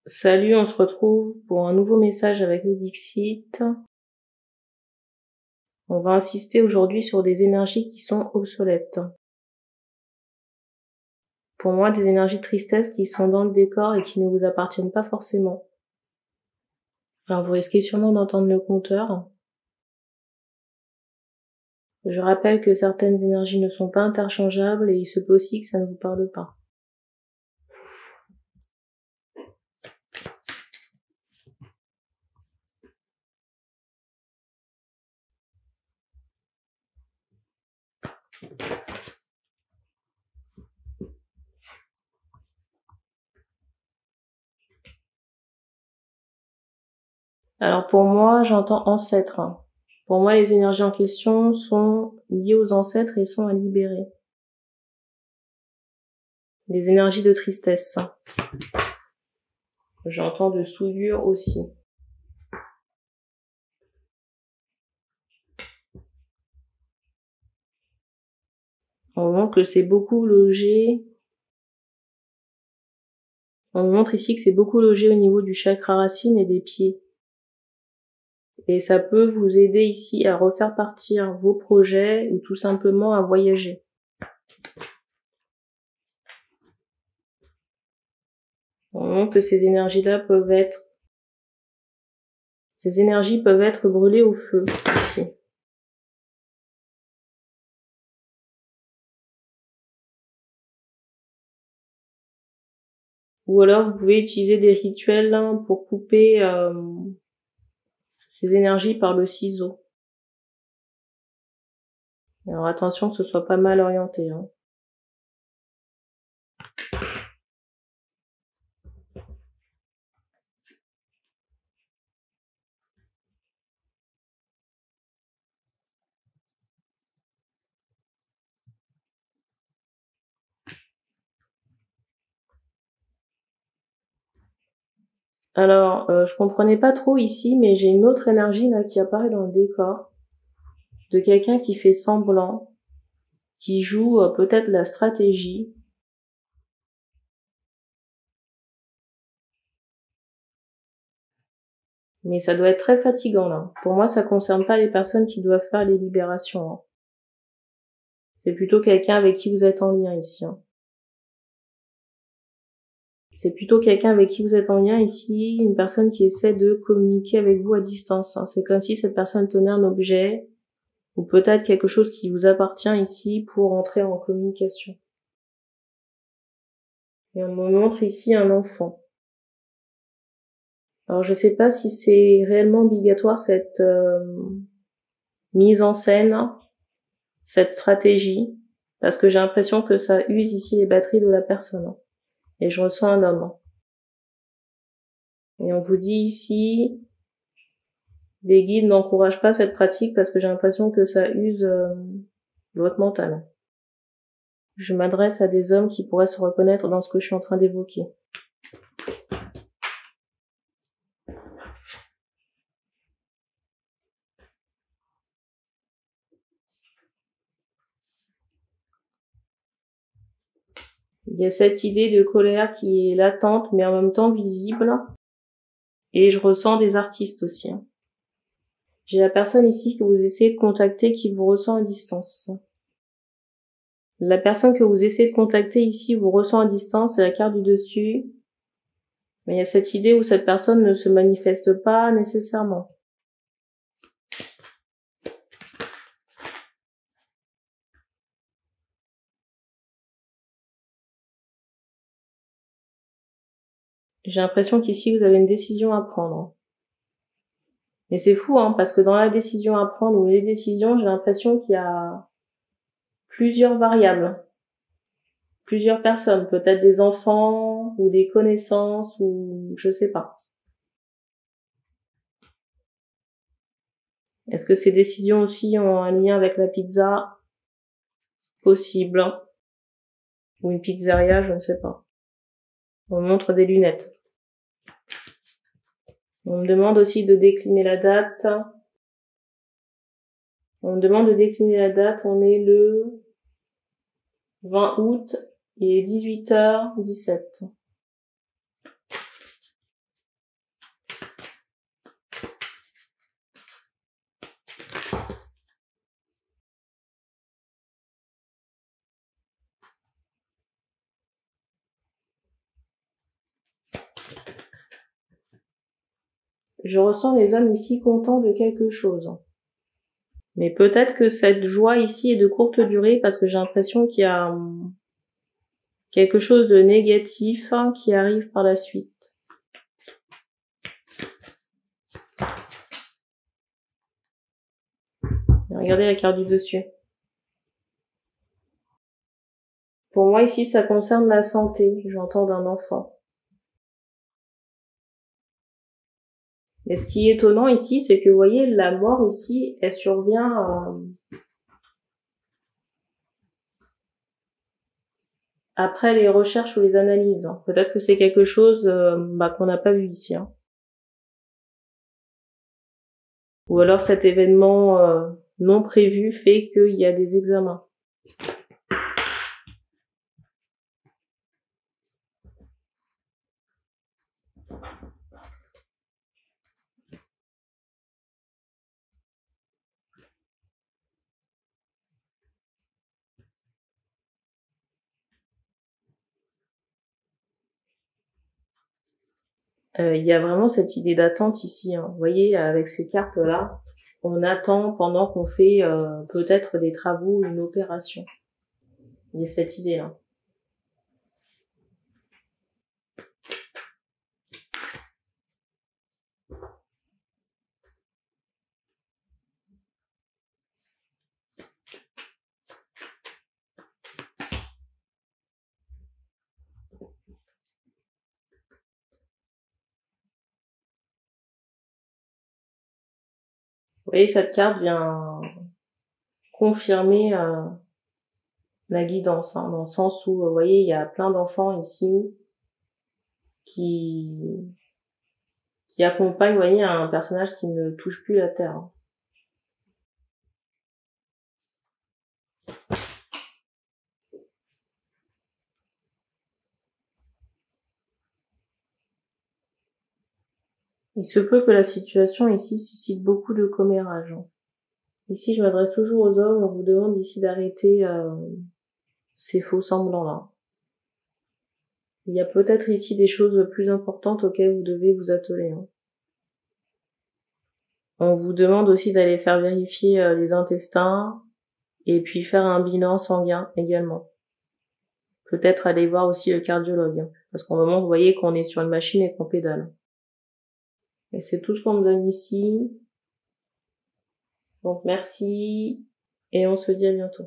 Salut, on se retrouve pour un nouveau message avec le Dixit. On va insister aujourd'hui sur des énergies qui sont obsolètes. Pour moi, des énergies de tristesse qui sont dans le décor et qui ne vous appartiennent pas forcément. Alors vous risquez sûrement d'entendre le compteur. Je rappelle que certaines énergies ne sont pas interchangeables et il se peut aussi que ça ne vous parle pas. Alors pour moi, j'entends ancêtre. Pour moi, les énergies en question sont liées aux ancêtres et sont à libérer. Les énergies de tristesse. J'entends de souillure aussi. On montre que c'est beaucoup logé. On montre ici que c'est beaucoup logé au niveau du chakra racine et des pieds. Et ça peut vous aider ici à refaire partir vos projets ou tout simplement à voyager. On montre que ces énergies-là peuvent être brûlées au feu ici. Ou alors vous pouvez utiliser des rituels pour couper ces énergies par le ciseau. Alors attention que ce soit pas mal orienté. Alors, je comprenais pas trop ici, mais j'ai une autre énergie là qui apparaît dans le décor, de quelqu'un qui fait semblant, qui joue peut-être la stratégie. Mais ça doit être très fatigant là. Pour moi, ça concerne pas les personnes qui doivent faire les libérations. C'est plutôt quelqu'un avec qui vous êtes en lien ici. C'est plutôt quelqu'un avec qui vous êtes en lien ici, une personne qui essaie de communiquer avec vous à distance. C'est comme si cette personne tenait un objet, ou peut-être quelque chose qui vous appartient ici pour entrer en communication. Et on me montre ici un enfant. Alors je sais pas si c'est réellement obligatoire cette mise en scène, cette stratégie, parce que j'ai l'impression que ça use ici les batteries de la personne. Et je ressens un homme. Et on vous dit ici, les guides n'encouragent pas cette pratique parce que j'ai l'impression que ça use votre mental. Je m'adresse à des hommes qui pourraient se reconnaître dans ce que je suis en train d'évoquer. Il y a cette idée de colère qui est latente mais en même temps visible. Et je ressens des artistes aussi. J'ai la personne ici que vous essayez de contacter qui vous ressent à distance. La personne que vous essayez de contacter ici vous ressent à distance, c'est la carte du dessus. Mais il y a cette idée où cette personne ne se manifeste pas nécessairement. J'ai l'impression qu'ici vous avez une décision à prendre. Mais c'est fou, parce que dans la décision à prendre ou les décisions, j'ai l'impression qu'il y a plusieurs variables. Plusieurs personnes, peut-être des enfants ou des connaissances ou je sais pas. Est-ce que ces décisions aussi ont un lien avec la pizza? Possible. Ou une pizzeria, je ne sais pas. On me montre des lunettes. On me demande aussi de décliner la date. On me demande de décliner la date. On est le 20 août. Il est 18h17. Je ressens les hommes ici contents de quelque chose. Mais peut-être que cette joie ici est de courte durée parce que j'ai l'impression qu'il y a quelque chose de négatif qui arrive par la suite. Regardez la carte du dessus. Pour moi ici, ça concerne la santé, j'entends d'un enfant. Mais ce qui est étonnant ici, c'est que vous voyez, la mort ici, elle survient après les recherches ou les analyses. Peut-être que c'est quelque chose qu'on n'a pas vu ici. Ou alors cet événement non prévu fait qu'il y a des examens. Il y a vraiment cette idée d'attente ici. Vous voyez, avec ces cartes-là, on attend pendant qu'on fait peut-être des travaux, une opération. Il y a cette idée-là. Vous voyez, cette carte vient confirmer la guidance, dans le sens où, vous voyez, il y a plein d'enfants ici qui accompagnent, vous voyez, un personnage qui ne touche plus la terre. Il se peut que la situation ici suscite beaucoup de commérage. Ici, je m'adresse toujours aux hommes, on vous demande ici d'arrêter ces faux semblants-là. Il y a peut-être ici des choses plus importantes auxquelles vous devez vous atteler. On vous demande aussi d'aller faire vérifier les intestins et puis faire un bilan sanguin également. Peut-être aller voir aussi le cardiologue, parce qu'au moment, vous voyez qu'on est sur une machine et qu'on pédale. Et c'est tout ce qu'on me donne ici. Donc merci, et on se dit à bientôt.